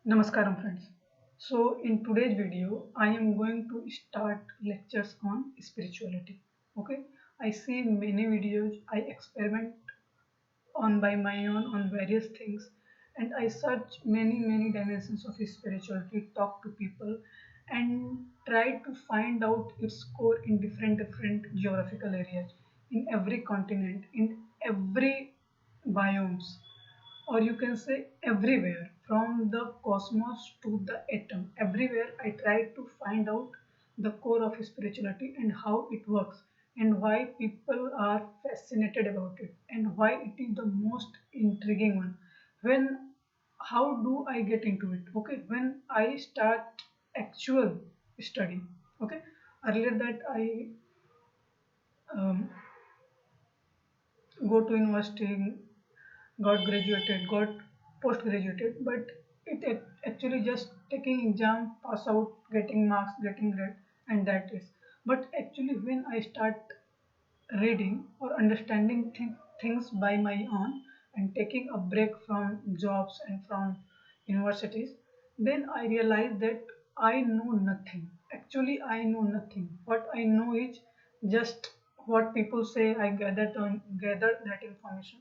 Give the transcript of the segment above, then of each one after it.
Namaskaram friends. So in today's video I am going to start lectures on spirituality. Okay, I see many videos, I experiment on by my own on various things, and I search many dimensions of spirituality, talk to people and try to find out its core in different geographical areas, in every continent, in every biomes, or you can say everywhere, from the cosmos to the atom. Everywhere I try to find out the core of spirituality and how it works, and why people are fascinated about it, and why it is the most intriguing one. When How do I get into it? Okay, when I start actual study. Okay, earlier that I um, go to university, got graduated, got post graduated, but actually just taking exam, pass out, getting marks, getting grade, and that is. But actually, when I start reading or understanding things by my own and taking a break from jobs and from universities, then I realized that I know nothing. Actually, I know nothing. What I know is just what people say. I gather that information,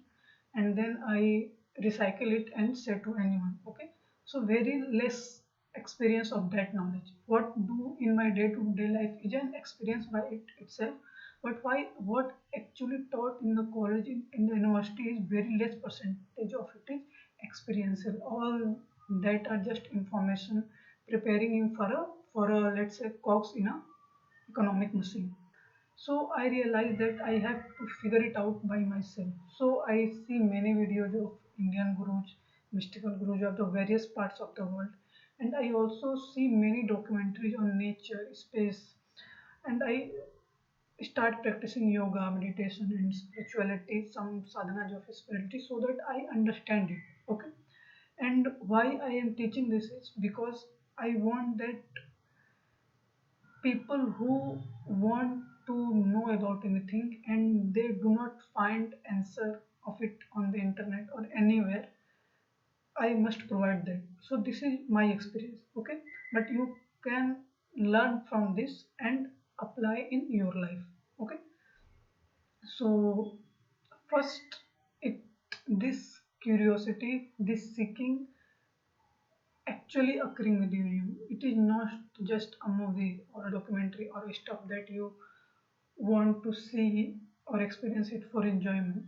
and then I recycle it and say to anyone. Okay, so very less experience of that knowledge. What do in my day-to-day life is an experience by itself, but why what actually taught in the college, in the university, is very less percentage of it is experiential. All that are just information preparing you for a let's say cogs in a economic machine. So I realized that I have to figure it out by myself. So I see many videos of Indian gurus, mystical gurus of the various parts of the world, and I also see many documentaries on nature, space, and I start practicing yoga, meditation, and spirituality, some sadhanas of spirituality, so that I understand it. Okay, and why I am teaching this is because I want that people who want to know about anything and they do not find answer of it on the internet or anywhere, I must provide that. So this is my experience. Okay, but you can learn from this and apply in your life. Okay, so first, it this curiosity, this seeking actually occurring within you. It is not just a movie or a documentary or a stuff that you want to see or experience it for enjoyment.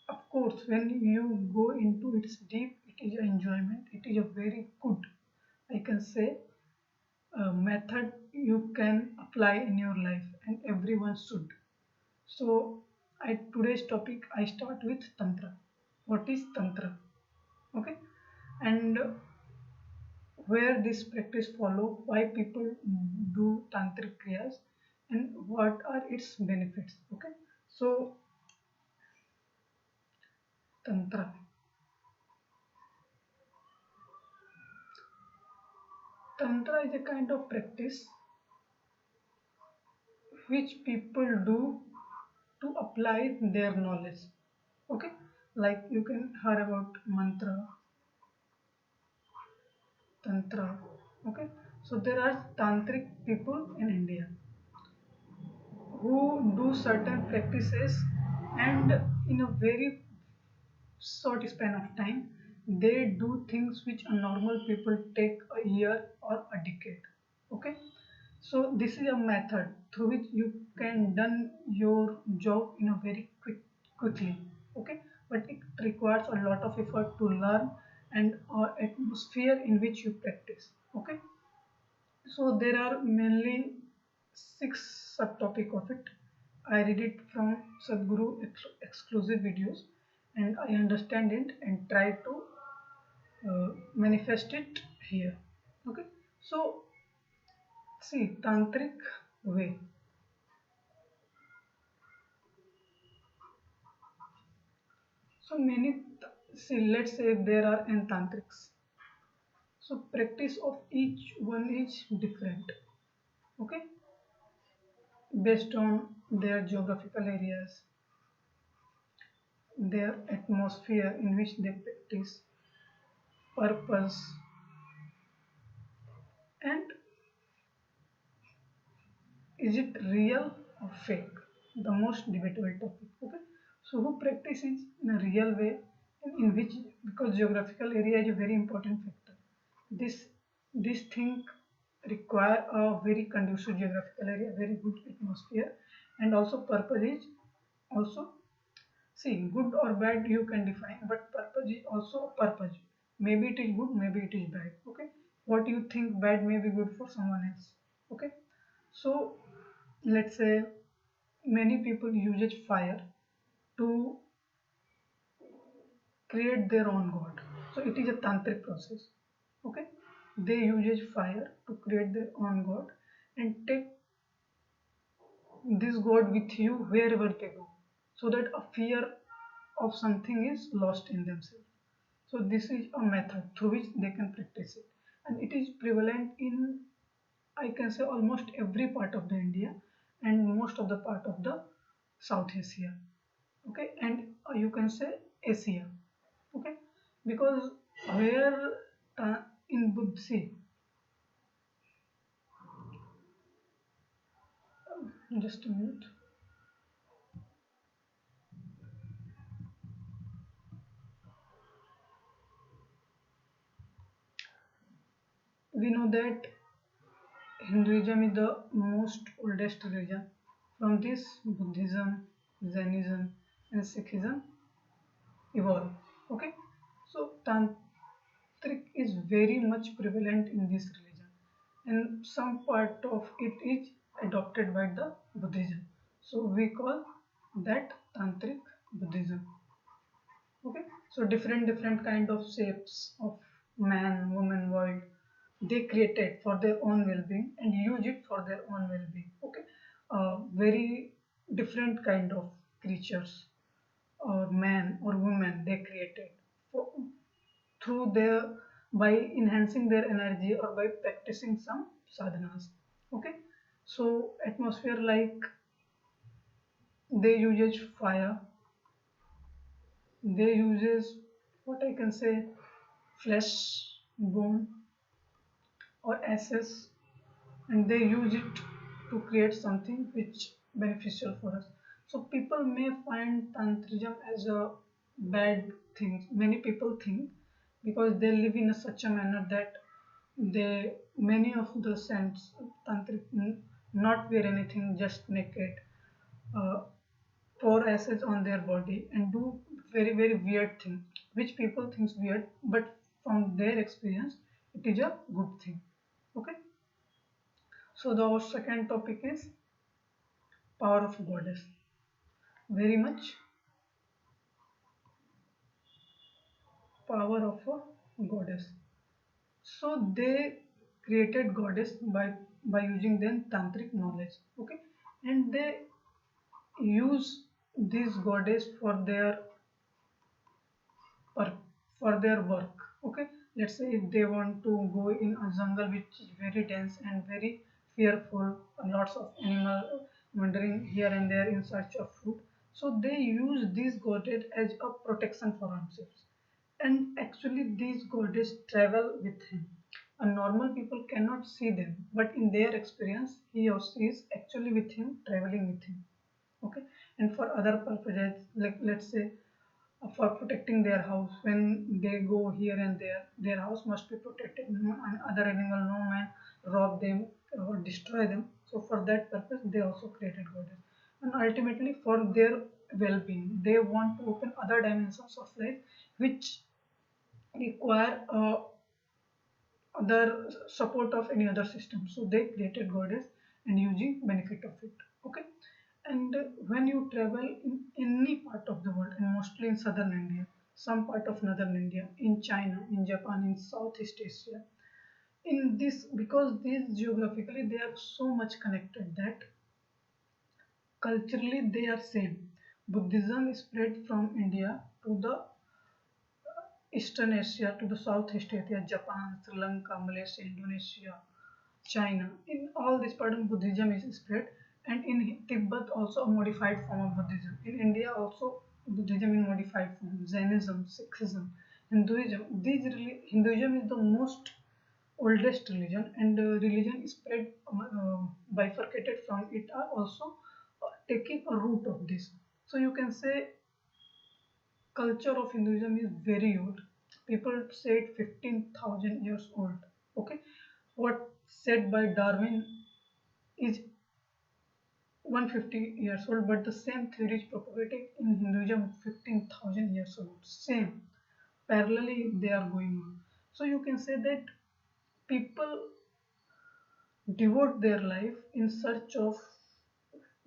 Of course, when you go into its deep, it is an enjoyment. It is a very good, I can say, method you can apply in your life, and everyone should. So, today's topic I start with Tantra. What is Tantra? Okay, and where this practice follow, why people do tantric kriyas, and what are its benefits. Okay, so Tantra. Tantra is a kind of practice which people do to apply their knowledge. Okay, like you can hear about mantra, tantra. Okay, so there are tantric people in India who do certain practices, and in a very short span of time they do things which a normal people take a year or a decade. Okay, so this is a method through which you can done your job in a very quickly. Okay, but it requires a lot of effort to learn and atmosphere in which you practice. Okay, so there are mainly six subtopic of it. I read it from Sadhguru exclusive videos, and I understand it and try to manifest it here. Okay, so see, tantric way. So see, let's say there are n tantrics. So practice of each one is different. Okay, based on their geographical areas, their atmosphere in which they practice, purpose, And is it real or fake? The most debatable topic. Okay. So who practices in a real way and in which, because geographical area is a very important factor. This this thing require a very conducive geographical area, very good atmosphere, and also purpose is also, see, good or bad you can define, but purpose is also a purpose. Maybe it is good, maybe it is bad. Okay, what you think bad may be good for someone else. Okay, so let's say many people use fire to create their own god. So it is a tantric process. Okay, they use fire to create their own god and take this god with you wherever they go, so that a fear of something is lost in themselves. So this is a method through which they can practice it, and it is prevalent in, I can say, almost every part of the India and most of the part of the South Asia. Okay, and you can say Asia. Okay, because where in Buddhism, just a minute, we know that Hinduism is the most oldest religion. From this, Buddhism, Jainism, and Sikhism evolved. Okay, so Tantric is very much prevalent in this religion, and some part of it is adopted by the Buddhism. So we call that Tantric Buddhism. Okay, so different kind of shapes of man, woman, world, they created for their own well-being and use it for their own well-being. Okay, very different kind of creatures or man or woman they created for, through their, by enhancing their energy or by practicing some sadhanas. Okay, so atmosphere like they uses fire, they uses, what I can say, flesh, bone, or ashes, and they use it to create something which beneficial for us. So people may find tantrism as a bad thing. Many people think, because they live in such a manner that they, many of the saints tantric not wear anything, just naked, uh, pour acid on their body and do very weird thing, which people thinks weird, but from their experience it is a good thing. Okay, so the second topic is power of goddess. Very much power of a goddess. So they created goddess by using then tantric knowledge. Okay, and they use this goddess for for their work. Okay, let's say if they want to go in a jungle which is very dense and very fearful, lots of animal wandering here and there in search of food, so they use this goddess as a protection for themselves, and actually these goddess travel with him. A normal people cannot see them, but in their experience he or she is actually with him, traveling with him. Okay, and for other purposes, like let's say for protecting their house, when they go here and there, their house must be protected, no and other animal, no man rob them or destroy them. So for that purpose they also created goddess, and ultimately for their well-being they want to open other dimensions of life which require other support of any other system. So they created goddess and using benefit of it. Okay, and when you travel in any part of the world, and mostly in southern India, some part of northern India, in China, in Japan, in Southeast Asia, in this, because these geographically they are so much connected that culturally they are same. Buddhism is spread from India to the Eastern Asia, to the Southeast Asia, Japan, Sri Lanka, Malaysia, Indonesia, China. In all this part of Buddhism is spread, and in Tibet also a modified form of Buddhism. In India also Buddhism in modified form, Jainism, Sikhism, Hinduism. Hinduism is the most oldest religion, and religion spread bifurcated from it are also taking a root of this. So you can say culture of Hinduism is very old. People said 15,000 years old. Okay, what said by Darwin is 150 years old, but the same theory is propagated in Hinduism 15,000 years old. Same, parallelly they are going on. So you can say that people devote their life in search of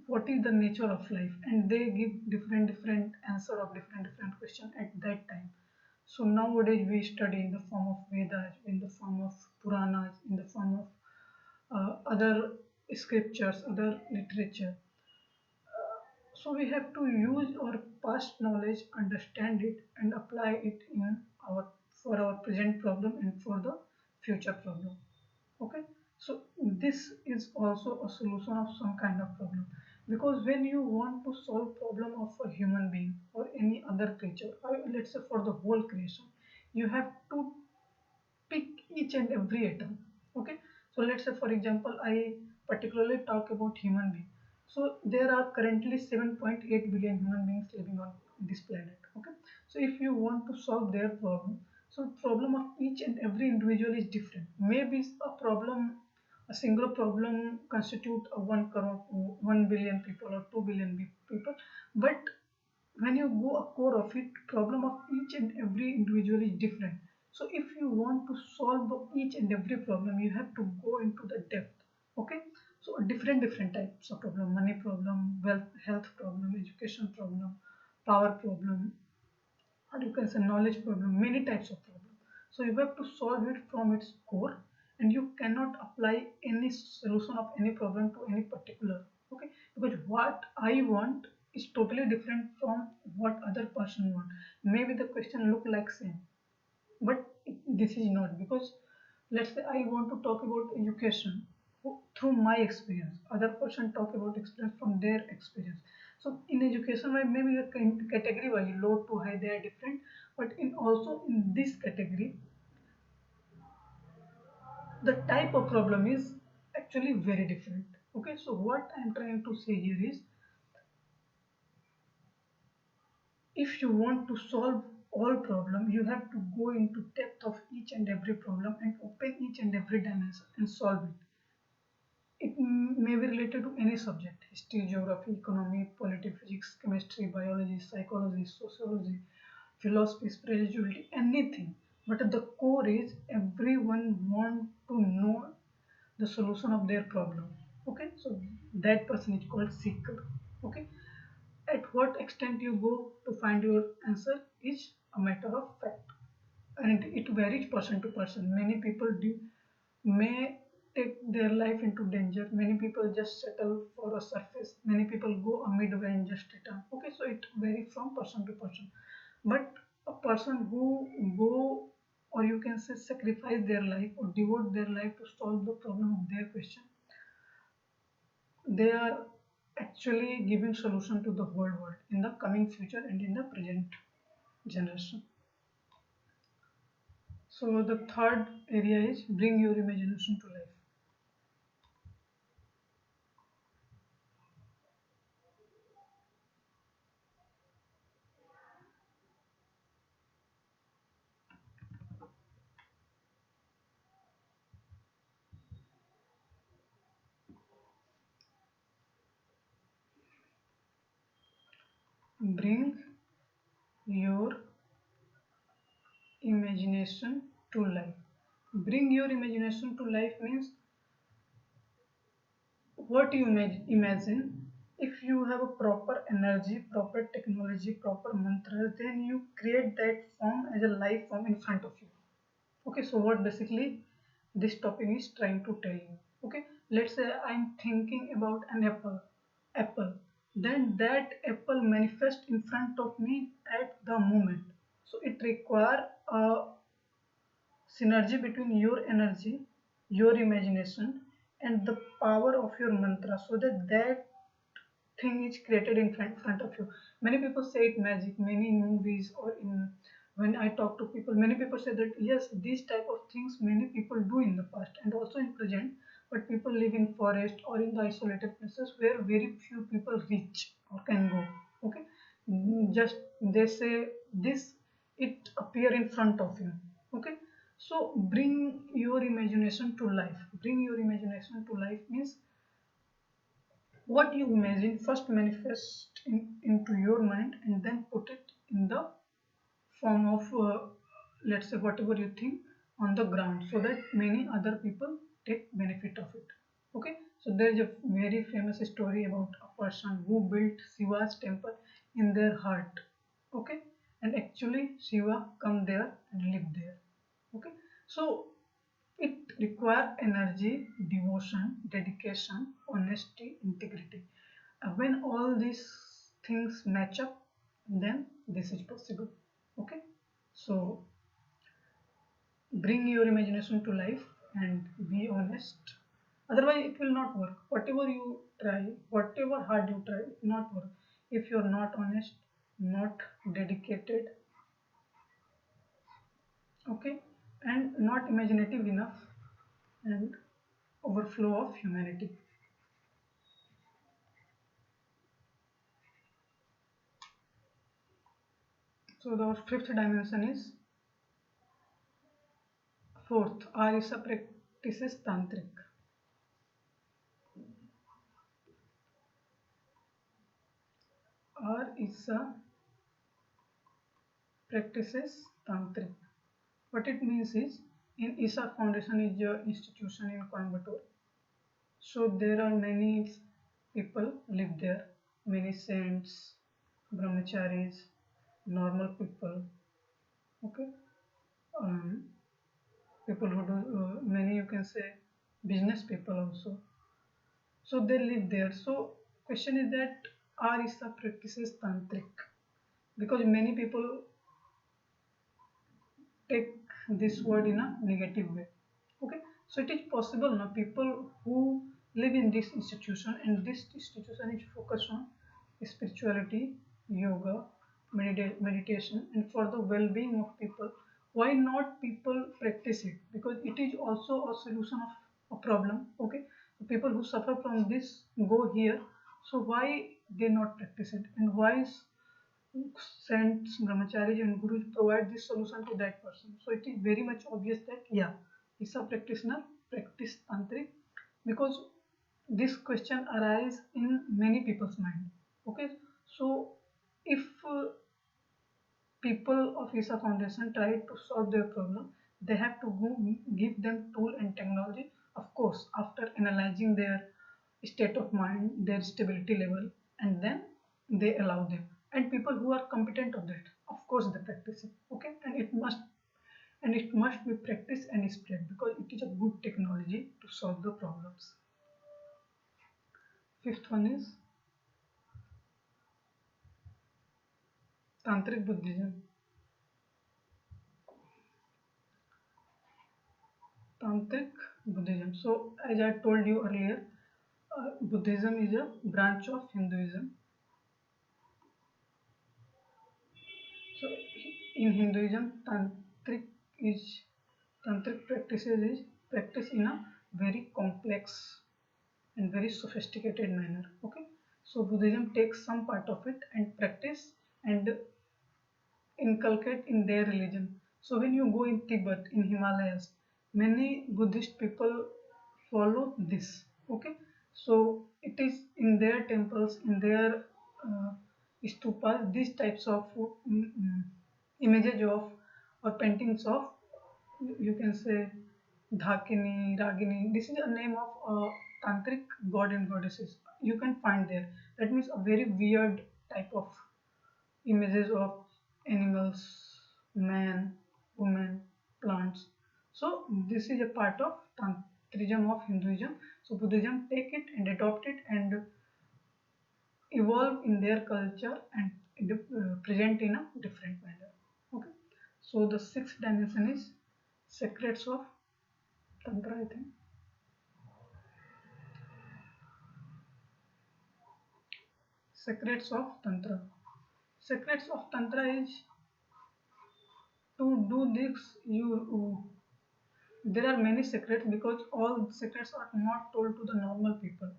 what is the nature of life, and they give different answer of different question at that time. So nowadays we study in the form of Vedas, in the form of Puranas, in the form of other scriptures, other literature. So we have to use our past knowledge, understand it, and apply it in our for our present problem and for the future problem. Okay, so this is also a solution of some kind of problem, because when you want to solve problem of a human being or any other creature, or let's say for the whole creation, you have to pick each and every atom. Okay, so let's say for example I particularly talk about human being. So there are currently 7.8 billion human beings living on this planet. Okay, so if you want to solve their problem, so problem of each and every individual is different. Maybe a problem, a single problem constitute a 1 crore, 1 billion people or 2 billion people, but when you go a core of it, problem of each and every individual is different. So if you want to solve each and every problem, you have to go into the depth. Okay, so different types of problem: money problem, wealth, health problem, education problem, power problem, or you can say knowledge problem, many types of problem. So you have to solve it from its core, and you cannot apply any solution of any problem to any particular. Okay, because what I want is totally different from what other person want. Maybe the question look like same, but this is not. Because let's say I want to talk about education through my experience, other person talk about experience from their experience. So in education, maybe the category wise low to high they are different, but in also in this category the type of problem is actually very different. Okay, so what I'm trying to say here is, if you want to solve all problem, you have to go into depth of each and every problem and open each and every dimension and solve it. It may be related to any subject: history, geography, economy, politics, physics, chemistry, biology, psychology, sociology, philosophy, spirituality, anything. But the core is everyone want to know the solution of their problem. Okay, so that person is called seeker. Okay, at what extent you go to find your answer is a matter of fact, and it varies person to person. Many people do may take their life into danger. Many people just settle for a surface. Many people go a midway and just return. Okay, so it varies from person to person. But a person who go, or you can say sacrifice their life or devote their life to solve the problem of their question, they are actually giving solution to the whole world in the coming future and in the present generation. So the third area is bring your imagination to life. Bring your imagination to life. Bring your imagination to life means what you imagine. If you have a proper energy, proper technology, proper mantra, then you create that form as a life form in front of you. Okay, so what basically this topic is trying to tell you. Okay, let's say I'm thinking about an apple, then that apple manifests in front of me at the moment. So it require a synergy between your energy, your imagination, and the power of your mantra, so that that thing is created in front of you. Many people say it magic. Many movies or in When I talk to people, many people say that yes, these type of things many people do in the past and also in present, but people live in forest or in the isolated places where very few people reach or can go. Okay. Just they say this, it appear in front of you. Okay. So bring your imagination to life. Bring your imagination to life means what you imagine first manifest into your mind and then put it in the form of let's say whatever you think on the ground, so that many other people take benefit of it. Okay. So there is a very famous story about a person who built Shiva's temple in their heart. Okay. And actually Shiva come there and live there. Okay. So it requires energy, devotion, dedication, honesty, integrity. When all these things match up, then this is possible. Okay. So bring your imagination to life and be honest. Otherwise, it will not work. Whatever you try, whatever hard you try, it will not work. If you are not honest, not dedicated, okay, and not imaginative enough, and overflow of humanity. So the fifth dimension is fourth. Arisa practices tantric. Arisa practices tantric. What it means is, in ISA Foundation is an institution in Coimbatore. So there are many people live there, many saints, brahmacharis, normal people. Okay. Um, People who do many, you can say, business people also. So they live there. So question is that are ISA practices tantric? Because many people take this word in a negative way. Okay. So it is possible now people who live in this institution, and this institution is focused on spirituality, yoga, meditation, and for the well-being of people. Why not people practice it? Because it is also a solution of a problem. Okay. So people who suffer from this go here. So why they not practice it, and why saints, brahmacharis, and gurus provide this solution to that person. So it is very much obvious that yeah, ISA practitioner practice tantric, because this question arises in many people's mind. Okay. So if people of ISA Foundation try to solve their problem, they have to give them tool and technology, of course, after analyzing their state of mind, their stability level, and then they allow them. And people who are competent of that, of course, they practice it. Okay, and it must be practiced and spread, because it is a good technology to solve the problems. Fifth one is Tantric Buddhism. Tantric Buddhism. So, as I told you earlier, Buddhism is a branch of Hinduism. So, in Hinduism, is tantric practices is practiced in a very complex and very sophisticated manner. Okay, so Buddhism takes some part of it and practice and inculcate in their religion. So when you go in Tibet, in Himalayas, many Buddhist people follow this. Okay, so it is in their temples, in their stupas, these types of images of or paintings of, you can say, Dhakini, Ragini. This is a name of tantric god and goddesses. You can find there. That means a very weird type of images of animals, man, woman, plants. So this is a part of Tantrism of Hinduism. So Buddhism take it and adopt it and evolve in their culture and present in a different manner. Okay. So the sixth dimension is secrets of Tantra, I think. Secrets of Tantra. Secrets of Tantra is, to do this, there are many secrets, because all secrets are not told to the normal people,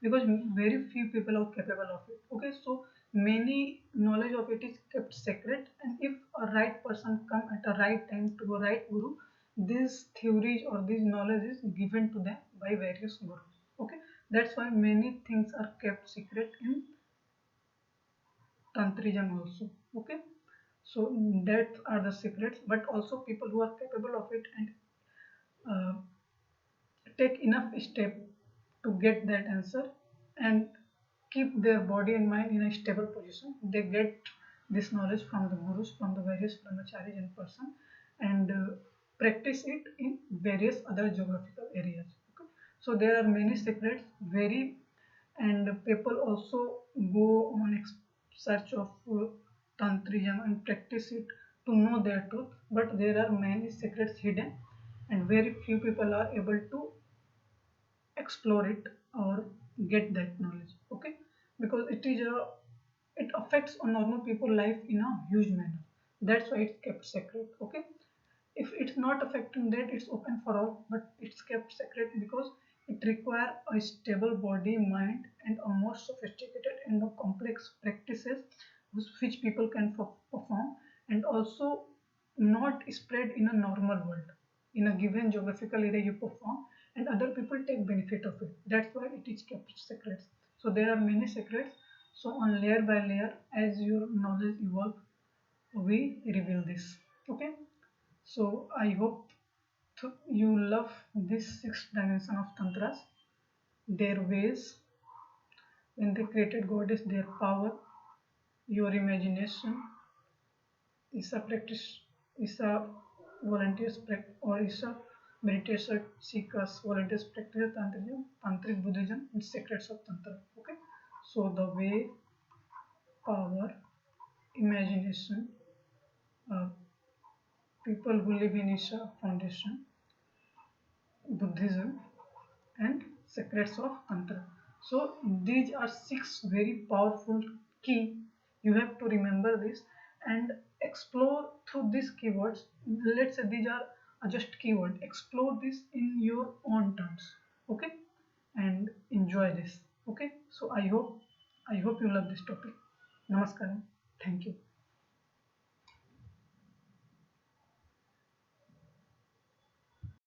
because very few people are capable of it. Okay, so many knowledge of it is kept secret, and if a right person come at a right time to a right guru, these theories or this knowledge is given to them by various gurus. Okay, that's why many things are kept secret in tantrism also. Okay, so that are the secrets, but also people who are capable of it and uh, take enough step to get that answer and keep their body and mind in a stable position. They get this knowledge from the gurus, from the various brahmacharis in person, and practice it in various other geographical areas. Okay? So there are many secrets, very, and people also go on search of tantrism and practice it to know their truth. But there are many secrets hidden, and very few people are able to explore it or get that knowledge. Okay, because it affects a normal people life in a huge manner. That's why it's kept secret. Okay, if it's not affecting that, it's open for all, but it's kept secret because it requires a stable body, mind, and a more sophisticated and a complex practices which people can perform, and also not spread in a normal world. In a given geographical area you perform, and other people take benefit of it. That's why it is kept secrets. So there are many secrets. So on layer by layer, as your knowledge evolve, we reveal this. Okay, so I hope you love this sixth dimension of tantras, their ways, when they created goddess, their power, your imagination is a practice, is a volunteers practice, or is a meditation seekers volunteers practice tantrism, tantric Buddhism, and secrets of tantra. Okay, so the way, power, imagination, uh, people who live in Isha foundation, Buddhism, and secrets of tantra. So these are six very powerful key. You have to remember this and explore through these keywords. Let's say these are just keyword. Explore this in your own terms. Okay, and enjoy this. Okay, so I hope you love this topic. Namaskaram. Thank you.